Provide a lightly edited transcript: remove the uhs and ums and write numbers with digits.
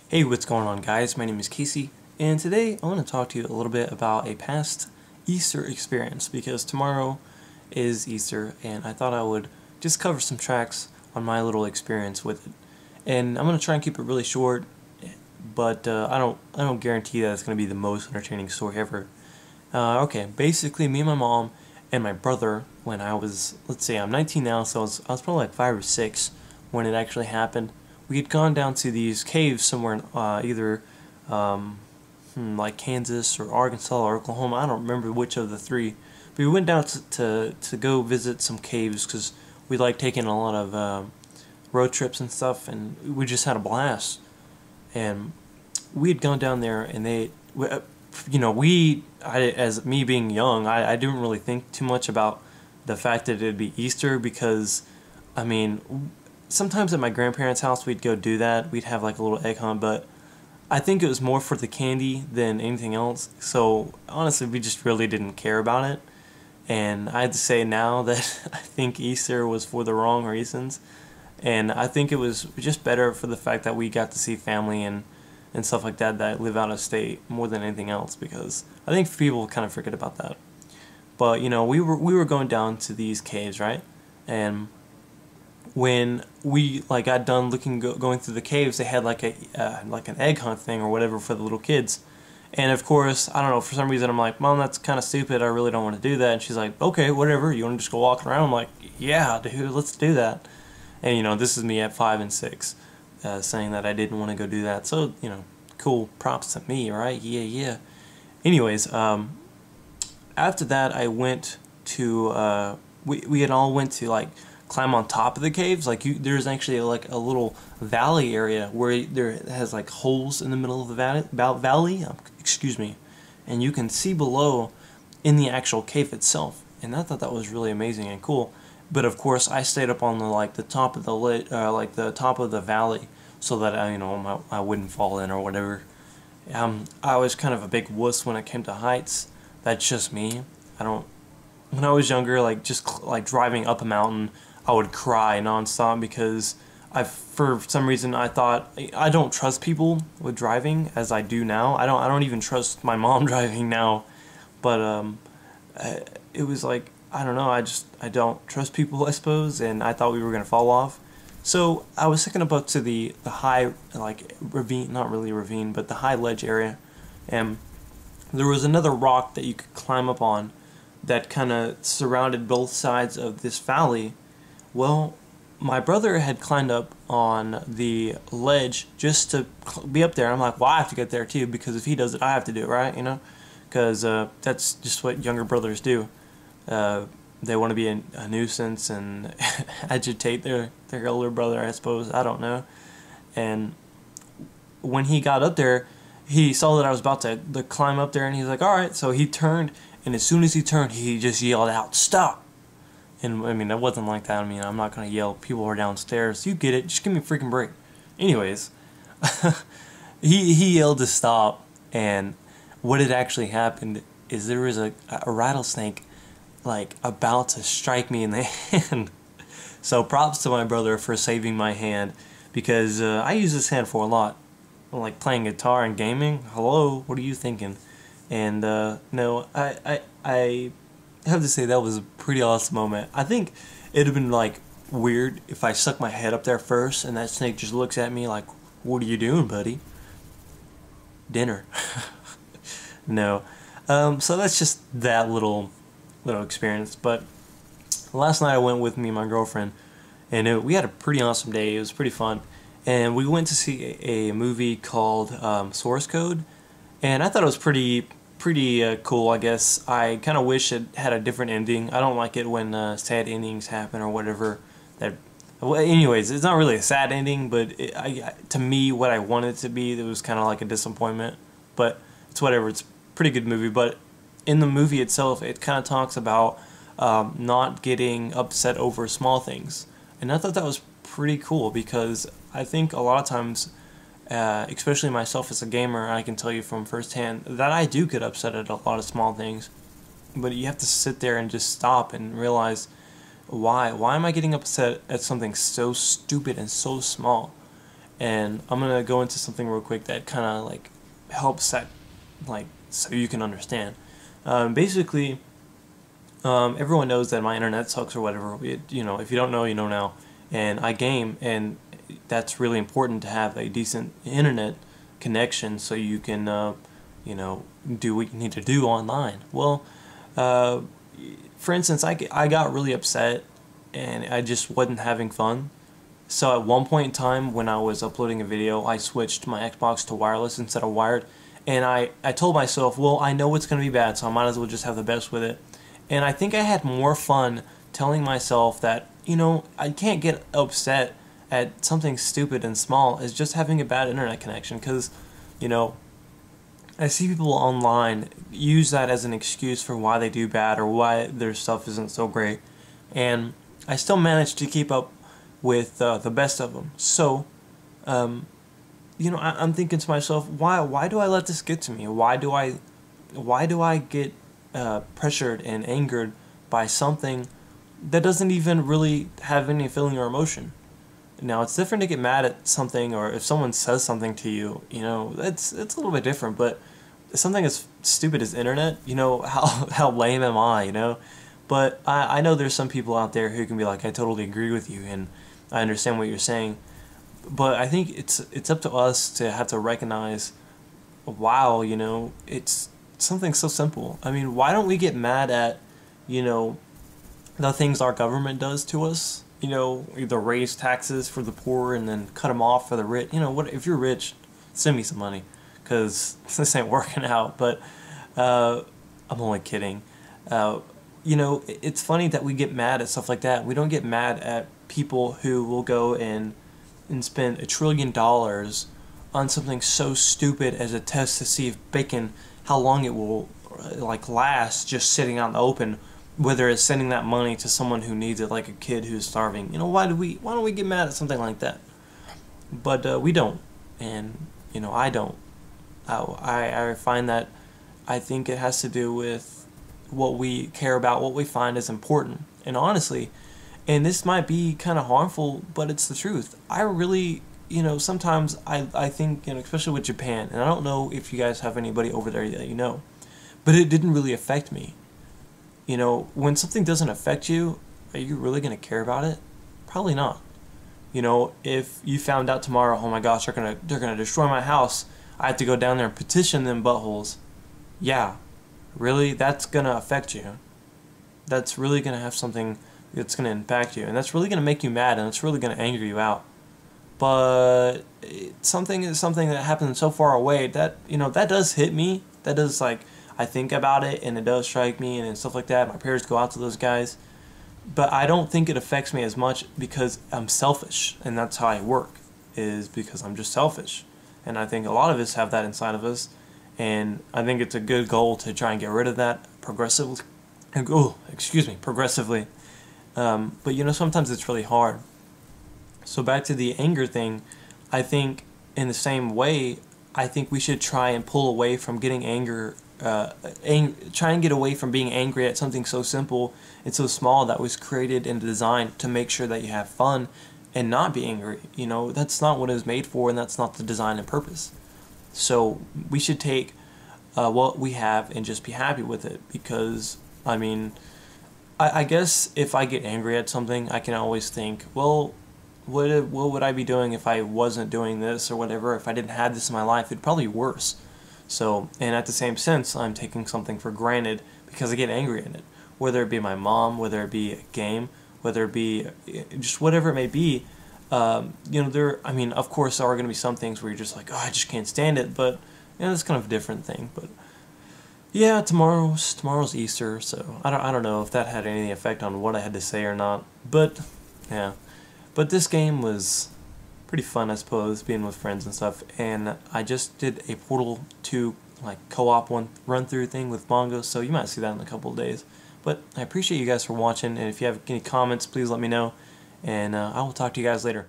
Hey, what's going on, guys? My name is Casey, and today I want to talk to you a little bit about a past Easter experience because tomorrow is Easter, and I thought I would just cover some tracks on my little experience with it. And I'm going to try and keep it really short, but I don't guarantee that it's going to be the most entertaining story ever. Okay, basically, me and my mom and my brother, when I was, let's say I'm 19 now, so I was probably like 5 or 6 when it actually happened. We had gone down to these caves somewhere in either like Kansas or Arkansas or Oklahoma. I don't remember which of the three. But we went down to go visit some caves because we like taking a lot of road trips and stuff, and we just had a blast. And we had gone down there, and as me being young, I didn't really think too much about the fact that it'd be Easter because, I mean, sometimes at my grandparents' house we'd go do that. We'd have like a little egg hunt, but I think it was more for the candy than anything else. So honestly, we just really didn't care about it. And I had to say now that I think Easter was for the wrong reasons. And I think it was just better for the fact that we got to see family and stuff like that live out of state more than anything else, because I think people kind of forget about that. But we were going down to these caves, right? And when we got done going through the caves, they had like an egg hunt thing or whatever for the little kids. And of course, I don't know, for some reason I'm like, Mom, that's kind of stupid, I really don't want to do that. And she's like, okay, whatever, you want to just go walking around? I'm like, yeah, dude, let's do that. And this is me at 5 and 6 saying that I didn't want to go do that. So cool, props to me, right? Yeah. Anyways, after that I went to we had all went to climb on top of the caves. There's actually like a little valley area where there has like holes in the middle of the valley, excuse me, and you can see below in the actual cave itself. And I thought that was really amazing and cool. But of course, I stayed up on the top of the top of the valley so that I wouldn't fall in or whatever. I was kind of a big wuss when it came to heights. That's just me. When I was younger, just driving up a mountain, I would cry nonstop because for some reason I thought I don't trust people with driving as I do now. I don't even trust my mom driving now, but it was like, I don't know, I don't trust people, I suppose, and I thought we were gonna fall off. So I was taken up to the high ravine, not really ravine, but the high ledge area, and there was another rock that you could climb up on that kind of surrounded both sides of this valley. Well, my brother had climbed up on the ledge just to be up there. I'm like, well, I have to get there too, because if he does it, I have to do it, right? Because that's just what younger brothers do. They want to be a nuisance and agitate their older brother, I suppose. I don't know. And when he got up there, he saw that I was about to climb up there, and he's like, all right. So he turned, and as soon as he turned, he just yelled out, stop. And I mean, it wasn't like that. I mean, I'm not going to yell, people are downstairs. You get it, just give me a freaking break. Anyways, he yelled to stop, and what had actually happened is there was a rattlesnake about to strike me in the hand. So props to my brother for saving my hand, because I use this hand for a lot. Like playing guitar and gaming. Hello, what are you thinking? And no, I have to say that was a pretty awesome moment. I think it'd have been weird if I stuck my head up there first and that snake just looks at me like, what are you doing, buddy? Dinner. No. So that's just that little experience. But last night I went with me and my girlfriend, and we had a pretty awesome day. It was pretty fun. And we went to see a movie called Source Code, and I thought it was pretty cool, I guess. I kind of wish it had a different ending. I don't like it when sad endings happen or whatever. Well, anyways, it's not really a sad ending, but to me, what I wanted it to be, it was kind of like a disappointment. But it's whatever. It's a pretty good movie. But in the movie itself, it kind of talks about not getting upset over small things. And I thought that was pretty cool, because I think a lot of times, especially myself as a gamer, I can tell you from firsthand that I do get upset at a lot of small things. But you have to sit there and just stop and realize, why am I getting upset at something so stupid and so small? and I'm gonna go into something real quick that kind of like helps that, like, so you can understand. Basically, everyone knows that my internet sucks or whatever. You know, if you don't know, you know now. And I game, and that's really important to have a decent internet connection so you can, you know, do what you need to do online. Well, for instance, I got really upset and I just wasn't having fun. So at one point in time when I was uploading a video, I switched my Xbox to wireless instead of wired. And I told myself, well, I know it's going to be bad, so I might as well just have the best with it. And I think I had more fun telling myself that, you know, I can't get upset at something stupid and small as just having a bad internet connection. Because, you know, I see people online use that as an excuse for why they do bad or why their stuff isn't so great. And I still managed to keep up with the best of them. So, you know, I'm thinking to myself, why do I let this get to me? Why do I get pressured and angered by something that doesn't even really have any feeling or emotion? Now, it's different to get mad at something, or if someone says something to you, you know, it's a little bit different. But something as stupid as internet, you know, how lame am I, you know? But I know there's some people out there who can be like, I totally agree with you, and I understand what you're saying. But I think it's up to us to have to recognize, wow, you know, it's something so simple. I mean, why don't we get mad at, you know, the things our government does to us? You know, either raise taxes for the poor and then cut them off for the rich. You know, what if you're rich, send me some money, because this ain't working out. But I'm only kidding. You know, it's funny that we get mad at stuff like that. We don't get mad at people who will go and spend $1 trillion on something so stupid as a test to see if bacon, how long it will like last just sitting out in the open, whether it's sending that money to someone who needs it, like a kid who's starving. You know, why don't we get mad at something like that? But we don't, and you know, I don't. I find that I think it has to do with what we care about, what we find is important. And honestly, and this might be kind of harmful, but it's the truth. I really, you know, sometimes I think, you know, especially with Japan, and I don't know if you guys have anybody over there that you know, but it didn't really affect me. You know, when something doesn't affect you, are you really going to care about it? Probably not. You know, if you found out tomorrow, oh my gosh, they're gonna destroy my house, I have to go down there and petition them buttholes. Yeah, really, that's going to affect you. That's really going to have something that's going to impact you, and that's really going to make you mad, and it's really going to anger you out. But something is something that happens so far away that, you know, that does hit me. That does, like, I think about it, and it does strike me, and stuff like that. My prayers go out to those guys. But I don't think it affects me as much because I'm selfish, and that's how I work, is because I'm just selfish. And I think a lot of us have that inside of us, and I think it's a good goal to try and get rid of that progressively. Progressively. But, you know, sometimes it's really hard. So back to the anger thing, I think in the same way, I think we should try and pull away from getting try and get away from being angry at something so simple and so small that was created and designed to make sure that you have fun and not be angry. You know, that's not what it was made for, and that's not the design and purpose. So we should take what we have and just be happy with it, because, I mean, I guess if I get angry at something, I can always think, well, what would I be doing if I wasn't doing this or whatever? If I didn't have this in my life, it'd probably be worse. So, and at the same sense, I'm taking something for granted because I get angry at it. Whether it be my mom, whether it be a game, whether it be just whatever it may be. You know, I mean, of course, there are going to be some things where you're just like, oh, I just can't stand it. But, you know, that's kind of a different thing. But, yeah, tomorrow's Easter, so I don't know if that had any effect on what I had to say or not. But, yeah. But this game was pretty fun, I suppose, being with friends and stuff. And I just did a Portal 2 like co-op run-through thing with Mongo, so you might see that in a couple of days. But I appreciate you guys for watching, and if you have any comments, please let me know, and I will talk to you guys later.